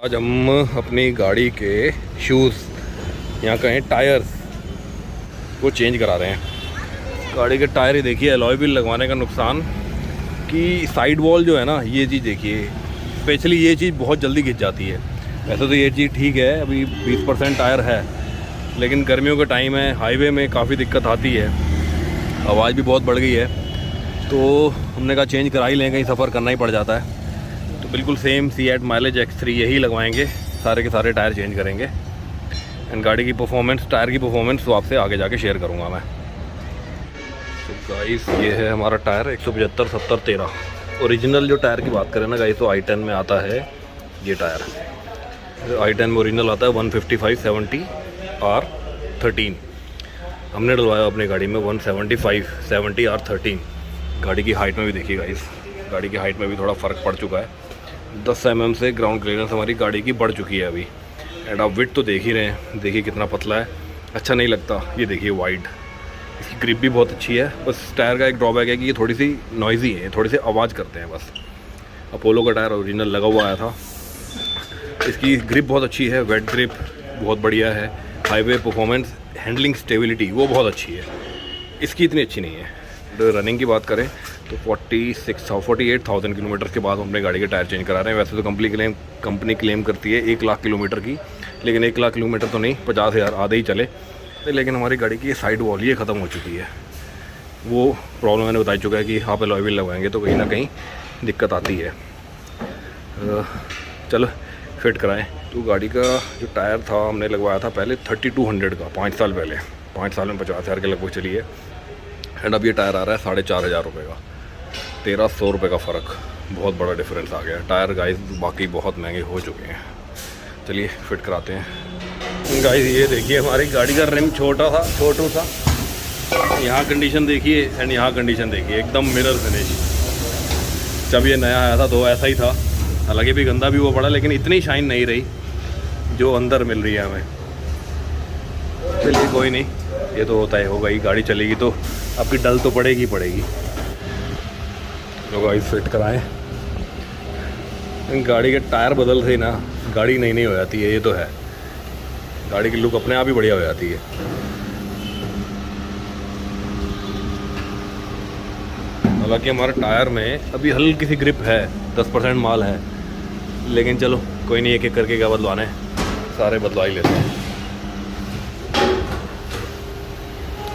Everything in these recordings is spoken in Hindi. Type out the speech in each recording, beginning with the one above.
आज हम अपनी गाड़ी के शूज़, यहाँ कहें टायर्स को चेंज करा रहे हैं। गाड़ी के टायर ही देखिए, अलॉय व्हील लगवाने का नुकसान कि साइड वॉल जो है ना, ये चीज़ देखिए, स्पेशली ये चीज़ बहुत जल्दी घिस जाती है। वैसे तो ये चीज़ ठीक है, अभी 20% टायर है, लेकिन गर्मियों का टाइम है, हाईवे में काफ़ी दिक्कत आती है, आवाज़ भी बहुत बढ़ गई है, तो हमने कहा चेंज करा ही लें, कहीं सफ़र करना ही पड़ जाता है। तो बिल्कुल सेम सीएट माइलेज X3 यही लगवाएंगे, सारे के सारे टायर चेंज करेंगे। एंड गाड़ी की परफॉर्मेंस, टायर की परफॉर्मेंस तो आपसे आगे जाके शेयर करूंगा मैं। तो गाइस ये है हमारा टायर 175 70 13 ओरिजिनल। जो टायर की बात करें ना गाइस, तो i10 में आता है ये टायर। i10 में ओरिजिनल आता है 155 70 R13। हमने डलवाया अपनी गाड़ी में 175 70 R13। गाड़ी की हाइट में भी देखिए गाइस, गाड़ी की हाइट में भी थोड़ा फ़र्क पड़ चुका है। 10 mm से ग्राउंड क्लियरेंस हमारी गाड़ी की बढ़ चुकी है अभी। एंड आप विड्थ तो देख ही रहे हैं, देखिए कितना पतला है, अच्छा नहीं लगता। ये देखिए वाइड, इसकी ग्रिप भी बहुत अच्छी है। बस टायर का एक ड्रॉबैक है कि ये थोड़ी सी नॉइजी है, थोड़ी सी आवाज़ करते हैं बस। अपोलो का टायर ओरिजिनल लगा हुआ आया था। इसकी ग्रिप बहुत अच्छी है, वेट ग्रिप बहुत बढ़िया है। हाईवे परफॉर्मेंस, हैंडलिंग स्टेबिलिटी वो बहुत अच्छी है, इसकी इतनी अच्छी नहीं है। रनिंग की बात करें तो 48,000 किलोमीटर के बाद हम अपने गाड़ी के टायर चेंज करा रहे हैं। वैसे तो कंपनी क्लेम करती है 1 लाख किलोमीटर की, लेकिन 1 लाख किलोमीटर तो नहीं, 50,000 आधे ही चले। लेकिन हमारी गाड़ी की साइड वॉल ये ख़त्म हो चुकी है। वो प्रॉब्लम मैंने बता चुका है कि आप अलॉय व्हील लगवाएंगे तो कहीं ना कहीं दिक्कत आती है। चलो फिट कराएं। तो गाड़ी का जो टायर था हमने लगवाया था पहले 3200 का, 5 साल पहले। 5 साल में 50,000 के लगभग चली है। एंड अब ये टायर आ रहा है 4,500 रुपये का। 1,300 रुपये का फ़र्क, बहुत बड़ा डिफरेंस आ गया। टायर गाइस बाकी बहुत महंगे हो चुके हैं। चलिए फिट कराते हैं। गाइस ये देखिए हमारी गाड़ी का रिम छोटा सा, यहाँ कंडीशन देखिए एंड यहाँ कंडीशन देखिए, एकदम मिरर फिनिश। जब ये नया आया था तो ऐसा ही था, हालांकि भी गंदा भी वो पड़ा, लेकिन इतनी शाइन नहीं रही जो अंदर मिल रही है हमें। चलिए कोई नहीं, ये तो होता है, होगा ही। गाड़ी चलेगी तो आपकी डल तो पड़ेगी। लोग गाइस फिट कराएं। गाड़ी के टायर बदल से ना गाड़ी नई हो जाती है, ये तो है। गाड़ी की लुक अपने आप ही बढ़िया हो जाती है। हालांकि हमारे टायर में अभी हल्की सी ग्रिप है, 10% माल है, लेकिन चलो कोई नहीं, एक एक करके क्या बदलवाना है, सारे बदलवा ही लेते हैं।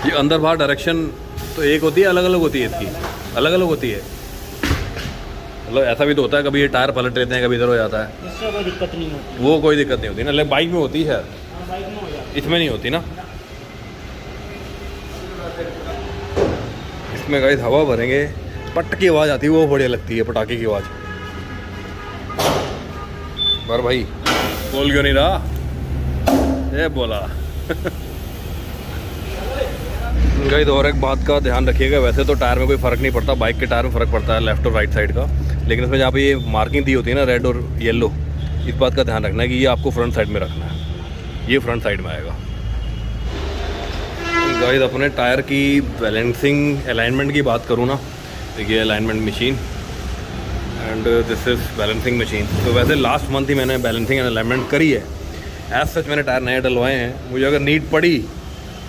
ये अंदर बाहर डायरेक्शन तो एक होती है, अलग अलग होती है, इसकी अलग अलग होती है। मतलब ऐसा भी तो होता है, कभी ये टायर पलट लेते हैं, कभी इधर हो जाता है। इससे कोई दिक्कत नहीं होती। वो कोई दिक्कत नहीं होती ना, लेकिन बाइक में होती है, बाइक में हो जाती, इसमें नहीं होती ना। इसमें गाइस हवा भरेंगे, पट की आवाज़ आती है, वो बढ़िया लगती है, पटाखे की आवाज़। पर भाई बोल क्यों नहीं रहा, ये बोला। गाइस और एक बात का ध्यान रखिएगा, वैसे तो टायर में कोई फ़र्क नहीं पड़ता, बाइक के टायर में फ़र्क पड़ता है लेफ़्ट और राइट साइड का, लेकिन इसमें जहाँ पे ये मार्किंग दी होती है ना, रेड और येलो, इस बात का ध्यान रखना है कि ये आपको फ्रंट साइड में रखना है, ये फ्रंट साइड में आएगा। गाइस अपने टायर की बैलेंसिंग अलाइनमेंट की बात करूँ ना, देखिए alignment machine and this is balancing machine. तो वैसे लास्ट मंथ ही मैंने बैलेंसिंग एंड अलाइनमेंट करी है। एज सच मैंने टायर नए डलवाए हैं, मुझे अगर नीड पड़ी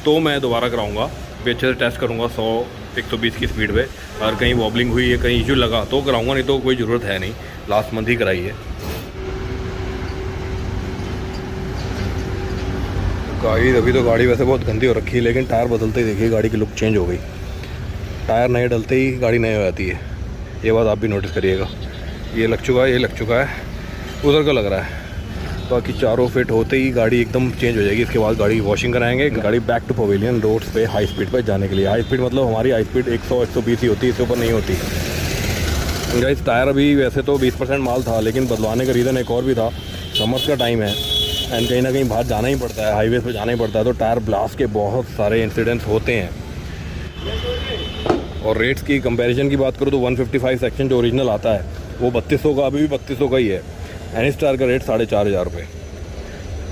तो मैं दोबारा कराऊँगा, अच्छे से टेस्ट करूँगा 100-120 की स्पीड पे। अगर कहीं वॉबलिंग हुई है, कहीं इशू लगा तो कराऊँगा, नहीं तो कोई ज़रूरत है नहीं, लास्ट मंथ ही कराई है। गाड़ी अभी तो गाड़ी वैसे बहुत गंदी हो रखी है, लेकिन टायर बदलते ही देखिए गाड़ी की लुक चेंज हो गई। टायर नए डलते ही गाड़ी नई हो जाती है, ये बात आप भी नोटिस करिएगा। ये लग चुका है, उधर का लग रहा है। बाकी चारों फिट होते ही गाड़ी एकदम चेंज हो जाएगी। इसके बाद गाड़ी वॉशिंग कराएंगे, गाड़ी बैक टू पवेलियन रोड्स पे हाई स्पीड पर जाने के लिए। हाई स्पीड मतलब हमारी हाई स्पीड 100-120 ही होती है, इससे ऊपर नहीं होती। गाइस टायर अभी वैसे तो 20% माल था, लेकिन बदलवाने का रीज़न एक और भी था, समर्स का टाइम है एंड कहीं ना कहीं बाहर जाना ही पड़ता है, हाईवे पे जाना ही पड़ता है, तो टायर ब्लास्ट के बहुत सारे इंसिडेंट्स होते हैं। और रेट्स की कंपैरिजन की बात करूँ तो 155 सेक्शन जो ओरिजिनल आता है वो 3200 का, अभी भी 3200 का ही है। एनिस्टार का रेट 4,500 रुपये।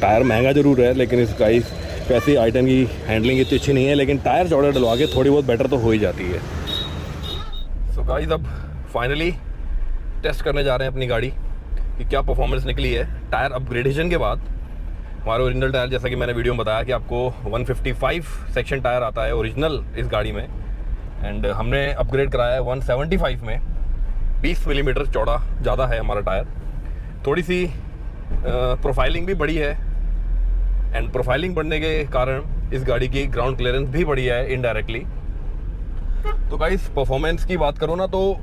टायर महंगा ज़रूर है, लेकिन इस गाइस वैसे i10 की हैंडलिंग इतनी अच्छी नहीं है, लेकिन टायर चौड़े डलवा के थोड़ी बहुत बेटर तो हो ही जाती है। सो गाइस अब फाइनली टेस्ट करने जा रहे हैं अपनी गाड़ी कि क्या परफॉर्मेंस निकली है टायर अपग्रेडेशन के बाद हमारे ओरिजिनल टायर, जैसा कि मैंने वीडियो में बताया कि आपको 155 सेक्शन टायर आता है ओरिजिनल इस गाड़ी में, एंड हमने अपग्रेड कराया है 175 में। 20 मिलीमीटर चौड़ा ज़्यादा है हमारा टायर। थोड़ी सी प्रोफाइलिंग भी बड़ी है, एंड प्रोफाइलिंग बढ़ने के कारण इस गाड़ी की ग्राउंड क्लियरेंस भी बढ़ी है इनडायरेक्टली। तो गाइस परफॉर्मेंस की बात करो ना, तो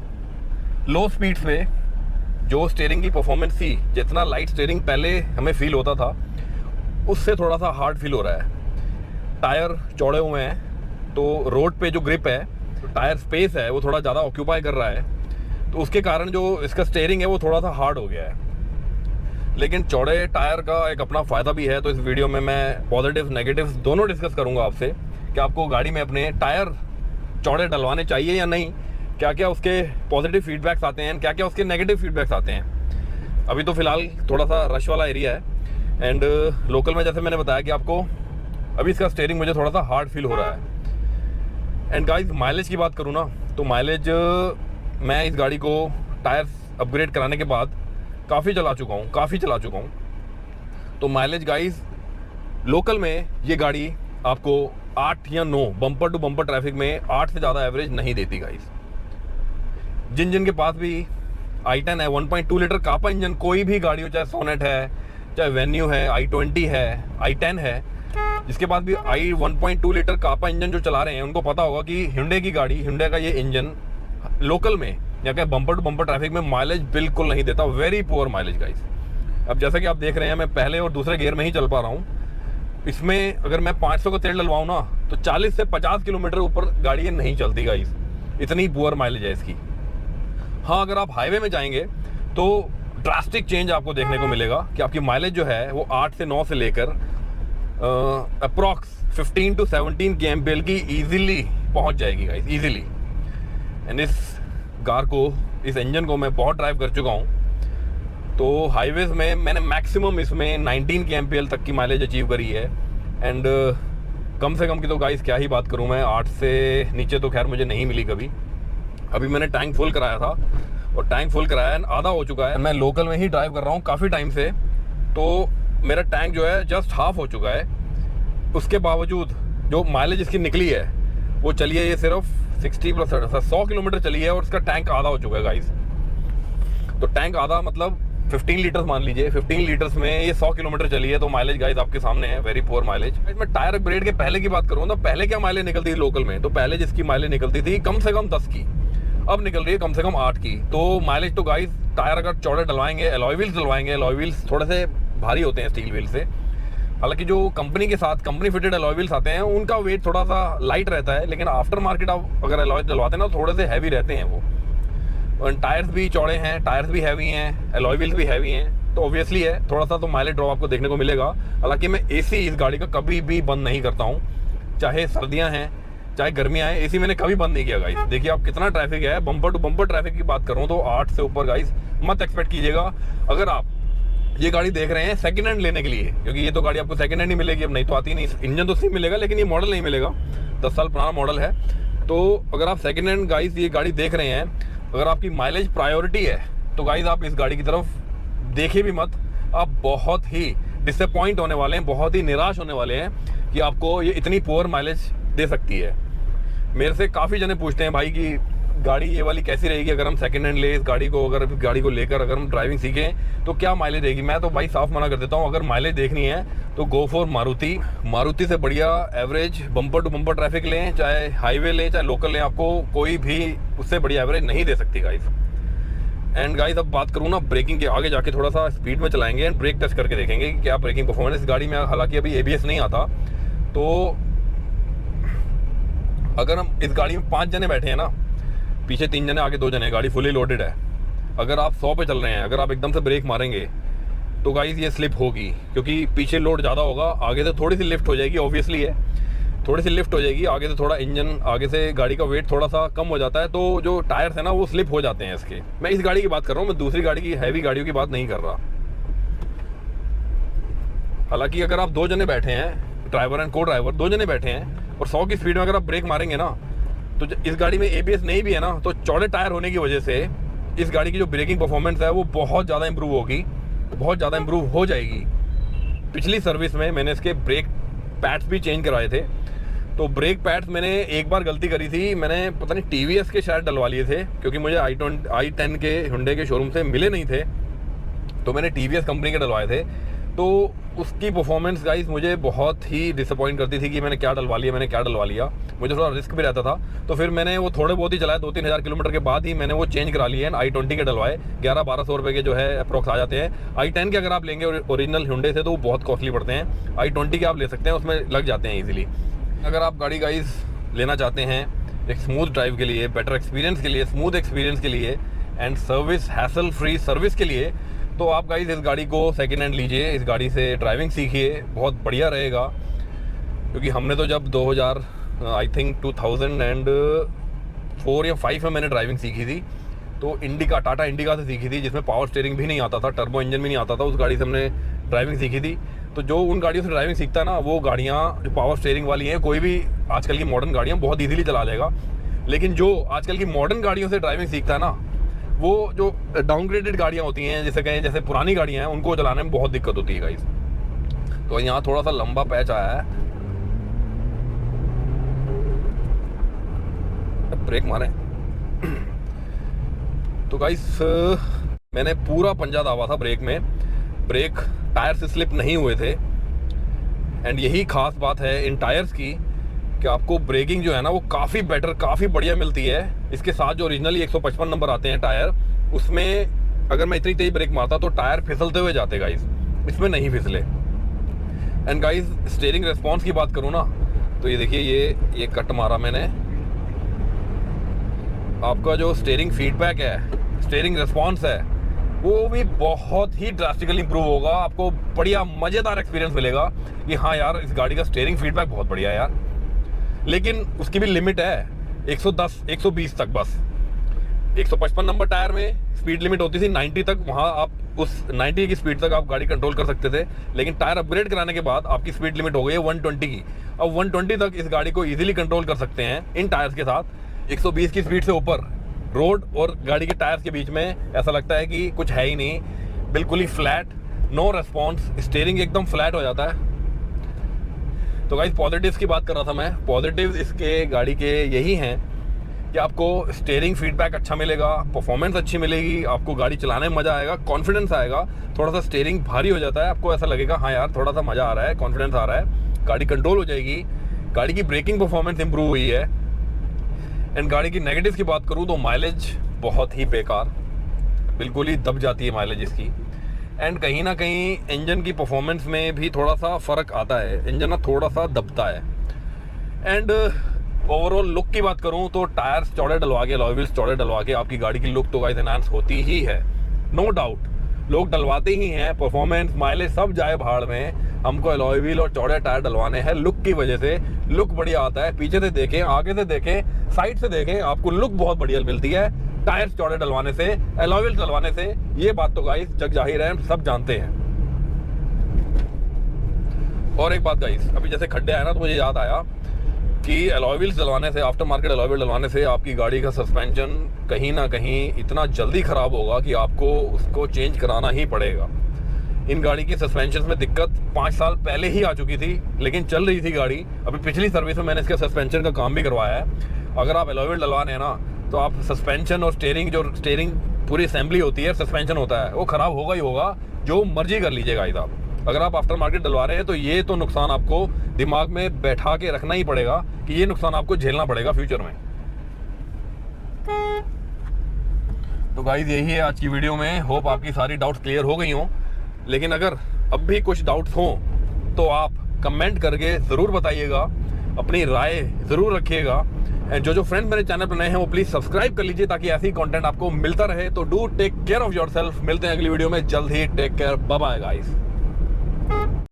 लो स्पीड्स पे जो स्टीयरिंग की परफॉर्मेंस थी, जितना लाइट स्टीयरिंग पहले हमें फील होता था उससे थोड़ा सा हार्ड फील हो रहा है। टायर चौड़े हुए हैं तो रोड पे जो ग्रिप है, तो टायर स्पेस है वो थोड़ा ज़्यादा ऑक्यूपाई कर रहा है, तो उसके कारण जो इसका स्टीयरिंग है वो थोड़ा सा हार्ड हो गया है। लेकिन चौड़े टायर का एक अपना फ़ायदा भी है, तो इस वीडियो में मैं पॉजिटिव नेगेटिव्स दोनों डिस्कस करूँगा आपसे कि आपको गाड़ी में अपने टायर चौड़े डलवाने चाहिए या नहीं, क्या क्या उसके पॉजिटिव फीडबैक्स आते हैं, क्या क्या उसके नेगेटिव फीडबैक्स आते हैं। अभी तो फ़िलहाल थोड़ा सा रश वाला एरिया है, एंड लोकल में जैसे मैंने बताया कि आपको अभी इसका स्टीयरिंग मुझे थोड़ा सा हार्ड फील हो रहा है। एंड गाइस माइलेज की बात करूँ ना, तो माइलेज मैं इस गाड़ी को टायर्स अपग्रेड कराने के बाद काफ़ी चला चुका हूँ। तो माइलेज गाइस लोकल में ये गाड़ी आपको 8 या 9 बम्पर टू बम्पर ट्रैफिक में 8 से ज़्यादा एवरेज नहीं देती गाइस। जिन के पास भी i10 है, 1.2 लीटर कापा इंजन कोई भी गाड़ी हो, चाहे सोनेट है, चाहे वेन्यू है, i20 है, i10 है, जिसके पास भी 1.2 लीटर कापा इंजन जो चला रहे हैं उनको पता होगा कि Hyundai की गाड़ी, Hyundai का ये इंजन लोकल में या क्या बम्पर टू बम्पर ट्रैफिक में माइलेज बिल्कुल नहीं देता। Very poor mileage guys. अब जैसा कि आप देख रहे हैं मैं पहले और दूसरे गियर में ही चल पा रहा हूँ। इसमें अगर मैं 500 का तेल डलवाऊँ ना तो 40 से 50 किलोमीटर ऊपर गाड़ी ये नहीं चलती गाइस, इतनी पुअर माइलेज है इसकी। हाँ, अगर आप हाईवे में जाएंगे तो ड्रास्टिक चेंज आपको देखने को मिलेगा कि आपकी माइलेज जो है वो 8 से 9 से लेकर अप्रॉक्स 15 to 17 kmpl की ईजिली पहुंच जाएगी गाइस, ईजिली। एंड इस कार को, इस इंजन को मैं बहुत ड्राइव कर चुका हूँ, तो हाईवेज में मैंने मैक्सिमम इसमें 19 kmpl तक की माइलेज अचीव करी है। एंड कम से कम की तो गाइस क्या ही बात करूँ मैं, 8 से नीचे तो खैर मुझे नहीं मिली कभी। अभी मैंने टैंक फुल कराया था और टैंक फुल कराया आधा हो चुका है। मैं लोकल में ही ड्राइव कर रहा हूँ काफ़ी टाइम से, तो मेरा टैंक जो है जस्ट हाफ हो चुका है। उसके बावजूद जो माइलेज इसकी निकली है वो चली है ये सिर्फ 60 प्लस 100 किलोमीटर चली है और इसका टैंक आधा हो चुका है गाइस। तो टैंक आधा मतलब 15 लीटर्स मान लीजिए, 15 लीटर्स में ये 100 किलोमीटर चली है, तो माइलेज गाइस आपके सामने है, वेरी पुअर माइलेज। मैं टायर अपग्रेड के पहले की बात करूँ तो पहले क्या माइलेज निकलती थी लोकल में, तो पहले जिसकी माइलेज निकलती थी कम से कम 10 की, अब निकल रही है कम से कम 8 की। तो माइलेज तो गाइस टायर अगर चौड़े डलवाएंगे, एलॉय व्हील्स डलवाएंगे, एलॉय व्हील्स थोड़े से भारी होते हैं स्टील व्हील से, हालांकि जो कंपनी के साथ कंपनी फिटेड एलॉय व्हील्स आते हैं उनका वेट थोड़ा सा लाइट रहता है, लेकिन आफ्टर मार्केट आप अगर एलॉय डलवाते हैं ना थोड़े से हैवी रहते हैं वो। और टायर्स भी चौड़े हैं, टायर्स भी हैवी हैं, एलॉय व्हील्स भी हैवी हैं, तो ऑब्वियसली है थोड़ा सा तो माइलेज ड्रॉप आपको देखने को मिलेगा। हालांकि मैं एसी इस गाड़ी का कभी भी बंद नहीं करता हूँ, चाहे सर्दियाँ हैं चाहे गर्मियाँ हैं, एसी मैंने कभी बंद नहीं किया गाइस। देखिए आप कितना ट्रैफिक है, बम्पर टू बम्पर ट्रैफिक की बात करूँ तो 8 से ऊपर गाइस मत एक्सपेक्ट कीजिएगा अगर आप ये गाड़ी देख रहे हैं सेकंड हैंड लेने के लिए, क्योंकि ये तो गाड़ी आपको सेकंड हैंड ही मिलेगी, अब नहीं तो आती नहीं। इंजन तो सेम मिलेगा लेकिन ये मॉडल नहीं मिलेगा, 10 साल पुराना मॉडल है। तो अगर आप सेकंड हैंड गाइस ये गाड़ी देख रहे हैं, अगर आपकी माइलेज प्रायोरिटी है तो गाइस आप इस गाड़ी की तरफ देखिए भी मत, आप बहुत ही डिसअपॉइंट होने वाले हैं, बहुत ही निराश होने वाले हैं कि आपको ये इतनी पुअर माइलेज दे सकती है। मेरे से काफ़ी जने पूछते हैं भाई कि गाड़ी ये वाली कैसी रहेगी अगर हम सेकंड हैंड ले इस गाड़ी को, अगर गाड़ी को लेकर अगर हम ड्राइविंग सीखें तो क्या माइलेज देगी। मैं तो भाई साफ मना कर देता हूँ, अगर माइलेज देखनी है तो गो फॉर मारुति। मारुति से बढ़िया average bumper to bumper traffic लें, चाहे हाईवे लें चाहे लोकल लें, आपको कोई भी उससे बढ़िया एवरेज नहीं दे सकती गाइस। एंड गाइस अब बात करूँ ना ब्रेकिंग के, आगे जाके थोड़ा सा स्पीड में चलाएंगे एंड ब्रेक टेस्ट करके देखेंगे कि क्या ब्रेकिंग परफॉर्मेंस इस गाड़ी में। हालांकि अभी ABS नहीं आता, तो अगर हम इस गाड़ी में 5 जने बैठे हैं ना, पीछे 3 जने आगे 2 जने, गाड़ी फुली लोडेड है, अगर आप 100 पे चल रहे हैं, अगर आप एकदम से ब्रेक मारेंगे तो गाइस ये स्लिप होगी, क्योंकि पीछे लोड ज़्यादा होगा, आगे से थोड़ी सी लिफ्ट हो जाएगी, ऑब्वियसली है थोड़ी सी लिफ्ट हो जाएगी, आगे से थोड़ा इंजन, आगे से गाड़ी का वेट थोड़ा सा कम हो जाता है, तो जो टायर्स है ना वो स्लिप हो जाते हैं इसके। मैं इस गाड़ी की बात कर रहा हूँ, मैं दूसरी गाड़ी की हैवी गाड़ियों की बात नहीं कर रहा। हालांकि अगर आप 2 जने बैठे हैं, ड्राइवर एंड को ड्राइवर 2 जने बैठे हैं और 100 की स्पीड में अगर आप ब्रेक मारेंगे ना, तो इस गाड़ी में ABS नहीं भी है ना, तो चौड़े टायर होने की वजह से इस गाड़ी की जो ब्रेकिंग परफॉर्मेंस है वो बहुत ज़्यादा इंप्रूव होगी। बहुत ज़्यादा इम्प्रूव हो जाएगी। पिछली सर्विस में मैंने इसके ब्रेक पैड्स भी चेंज कराए थे। तो ब्रेक पैड्स मैंने एक बार गलती करी थी, मैंने पता नहीं TVS के शायद डलवा लिए थे, क्योंकि मुझे i10 के हुंडई के शोरूम से मिले नहीं थे, तो मैंने TVS कंपनी के डलवाए थे। तो उसकी परफॉर्मेंस गाइस मुझे बहुत ही डिसअपॉइंट करती थी कि मैंने क्या डलवा लिया। मुझे थोड़ा रिस्क भी रहता था, तो फिर मैंने वो थोड़े बहुत ही चलाए, 2-3 हज़ार किलोमीटर के बाद ही मैंने वो चेंज करा लिए हैं। i20 के डलवाए 1100-1200 रुपये के जो है अप्रोक्स आ जाते हैं। i10 के अगर आप लेंगे ओरिजिनल हुंडई से तो वो बहुत कॉस्टली पड़ते हैं। i20 के आप ले सकते हैं, उसमें लग जाते हैं ईजिली। अगर आप गाड़ी गाइस लेना चाहते हैं एक स्मूथ ड्राइव के लिए, बेटर एक्सपीरियंस के लिए, स्मूथ एक्सपीरियंस के लिए and service hassle free service के लिए, तो आप गाइस इस गाड़ी को सेकेंड हैंड लीजिए। इस गाड़ी से ड्राइविंग सीखिए, बहुत बढ़िया रहेगा। क्योंकि हमने तो जब 2004 या 5 में मैंने ड्राइविंग सीखी थी, तो टाटा इंडिका से सीखी थी, जिसमें पावर स्टीयरिंग भी नहीं आता था, टर्बो इंजन भी नहीं आता था। उस गाड़ी से हमने ड्राइविंग सीखी थी। तो जो उन गाड़ियों से ड्राइविंग सीखता है ना, वो गाड़ियाँ जो पावर स्टीयरिंग वाली हैं, कोई भी आजकल की मॉडर्न गाड़ियाँ बहुत ईजिली चला लेगा। लेकिन जो आजकल की मॉडर्न गाड़ियों से ड्राइविंग सीखता है ना, वो जो डाउनग्रेडेड गाड़ियाँ होती हैं, जैसे पुरानी गाड़ियाँ हैं, उनको चलाने में बहुत दिक्कत होती है गाइस। तो यहाँ थोड़ा सा लंबा पैच आया है, ब्रेक मारें। तो गाइस मैंने पूरा पंजा दावा था ब्रेक में, ब्रेक टायर से स्लिप नहीं हुए थे। एंड यही खास बात है इन टायर्स की कि आपको ब्रेकिंग जो है ना वो काफ़ी बेटर, काफ़ी बढ़िया मिलती है। इसके साथ जो ओरिजिनली 155 नंबर आते हैं टायर, उसमें अगर मैं इतनी तेज ब्रेक मारता तो टायर फिसलते हुए जाते गाइस, इसमें नहीं फिसले। एंड गाइस स्टीयरिंग रिस्पॉन्स की बात करूँ ना, तो ये देखिए ये कट मारा मैंने। आपका जो स्टीयरिंग फीडबैक है, स्टीयरिंग रिस्पॉन्स है, वो भी बहुत ही ड्रास्टिकली इंप्रूव होगा। आपको बढ़िया मज़ेदार एक्सपीरियंस मिलेगा कि हाँ यार, इस गाड़ी का स्टीयरिंग फीडबैक बहुत बढ़िया है यार। लेकिन उसकी भी लिमिट है 110-120 तक बस। 155 नंबर टायर में स्पीड लिमिट होती थी 90 तक, वहाँ आप उस 90 की स्पीड तक आप गाड़ी कंट्रोल कर सकते थे। लेकिन टायर अपग्रेड कराने के बाद आपकी स्पीड लिमिट हो गई है 120 की। अब 120 तक इस गाड़ी को इजीली कंट्रोल कर सकते हैं इन टायर्स के साथ। 120 की स्पीड से ऊपर रोड और गाड़ी के टायर्स के बीच में ऐसा लगता है कि कुछ है ही नहीं, बिल्कुल ही फ्लैट, नो रेस्पॉन्स, स्टीयरिंग एकदम फ्लैट हो जाता है। तो गाइस पॉजिटिव्स की बात कर रहा था मैं। पॉजिटिव्स इसके गाड़ी के यही हैं कि आपको स्टीयरिंग फीडबैक अच्छा मिलेगा, परफॉर्मेंस अच्छी मिलेगी, आपको गाड़ी चलाने में मज़ा आएगा, कॉन्फिडेंस आएगा। थोड़ा सा स्टीयरिंग भारी हो जाता है, आपको ऐसा लगेगा हाँ यार थोड़ा सा मज़ा आ रहा है, कॉन्फिडेंस आ रहा है, गाड़ी कंट्रोल हो जाएगी। गाड़ी की ब्रेकिंग परफॉर्मेंस इंप्रूव हुई है। एंड गाड़ी की नेगेटिव की बात करूँ तो माइलेज बहुत ही बेकार, बिल्कुल ही दब जाती है माइलेज इसकी। एंड कहीं ना कहीं इंजन की परफॉर्मेंस में भी थोड़ा सा फ़र्क आता है, इंजन ना थोड़ा सा दबता है। एंड ओवरऑल लुक की बात करूं तो टायर्स चौड़े डलवा के, अलॉय व्हील्स चौड़े डलवा के आपकी गाड़ी की लुक तो गाइस एनहांस होती ही है, नो डाउट। लोग डलवाते ही हैं, परफॉर्मेंस माइलेज सब जाए भाड़ में, हमको अलॉय व्हील और चौड़े टायर डलवाने हैं लुक की वजह से। लुक बढ़िया आता है, पीछे से देखें, आगे से देखें, साइड से देखें, आपको लुक बहुत बढ़िया मिलती है टायर्स चौड़े डलवाने से, अलॉय व्हील डलवाने से। ये बात तो गाइस जग जाहिर है, सब जानते हैं। और एक बात गाइस, अभी जैसे खड्डे आए ना तो मुझे याद आया कि अलॉय व्हील्स डलवाने से, आफ्टर मार्केट अलॉय व्हील डलवाने से आपकी गाड़ी का सस्पेंशन कहीं ना कहीं इतना जल्दी ख़राब होगा कि आपको उसको चेंज कराना ही पड़ेगा। इन गाड़ी की सस्पेंशन में दिक्कत 5 साल पहले ही आ चुकी थी, लेकिन चल रही थी गाड़ी। अभी पिछली सर्विस में मैंने इसके सस्पेंशन का काम भी करवाया है। अगर आप अलॉय व्हील डलवाने हैं ना, तो आप सस्पेंशन और स्टीयरिंग पूरी असेंबली होती है, सस्पेंशन होता है, वो ख़राब होगा ही होगा, जो मर्जी कर लीजिएगा गाइस आप। अगर आप आफ्टर मार्केट डलवा रहे हैं तो ये तो नुकसान आपको दिमाग में बैठा के रखना ही पड़ेगा कि ये नुकसान आपको झेलना पड़ेगा फ्यूचर में। तो गाइस यही है आज की वीडियो में। होप आपकी सारी डाउट्स क्लियर हो गई हों। लेकिन अगर अब भी कुछ डाउट्स हों तो आप कमेंट करके ज़रूर बताइएगा, अपनी राय ज़रूर रखिएगा। एंड जो फ्रेंड्स मेरे चैनल पर नए हैं वो प्लीज़ सब्सक्राइब कर लीजिए ताकि ऐसी कंटेंट आपको मिलता रहे। तो do take care of yourself. मिलते हैं अगली वीडियो में जल्द ही। Take care, bye bye guys.